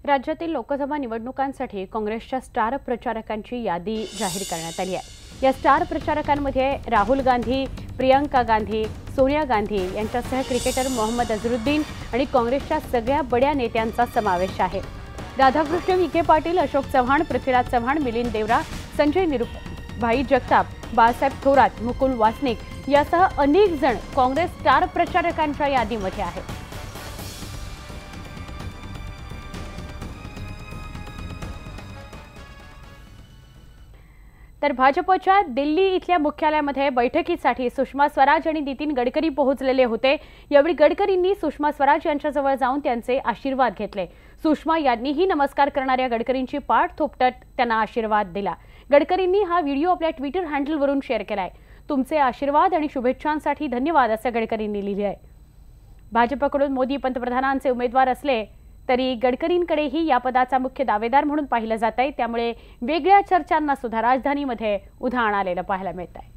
राज्यातील लोकसभा निवडणुकांसाठी काँग्रेसच्या स्टार प्रचारकांची यादी जाहीर करण्यात आली आहे। या स्टार प्रचारकांमध्ये राहुल गांधी, प्रियंका गांधी, सोनिया गांधी यांच्यासह क्रिकेटर मोहम्मद अझरुद्दीन आणि काँग्रेसच्या सगळ्या बड्या नेत्यांचा समावेश आहे। राधाकृष्ण विखे पाटील, अशोक चव्हाण, पृथ्वीराज चव्हाण, मिलिंद देवरा, संजय निरुपम, भाई जगताप, बाळासाहेब थोरात, मुकुल वासनिक यासह अनेक जण काँग्रेस स्टार प्रचारकांच्या यादीमध्ये आहेत। तर भाजपच्या दिल्ली इथल्या मुख्यालयामध्ये बैठकीसाठी सुषमा स्वराज आणि नितीन गडकरी पोहोचलेले होते। यावेळी गडकरींनी सुषमा स्वराज यांच्याजवळ जाऊन त्यांचे आशीर्वाद घेतले। सुषमा यांनीही नमस्कार करणाऱ्या गडकरींची पाठ थोपटत त्यांना आशीर्वाद दिला। गडकरींनी हा व्हिडिओ आपल्या ट्विटर हँडलवरून शेअर केलाय। तुमचे आशीर्वाद आणि शुभेच्छांसाठी धन्यवाद असं गडकरींनी लिहिले आहे। भाजपकडून मोदी पंतप्रधानांचे उमेदवार असले तरी गडकरींकडेही या पदाचा मुख्य दावेदार म्हणून पाहिलं जात आहे। त्यामुळे वेगळ्या चर्चांना सुद्धा राजधानीमध्ये उधाण आलेलं पाहायला मिळत आहे।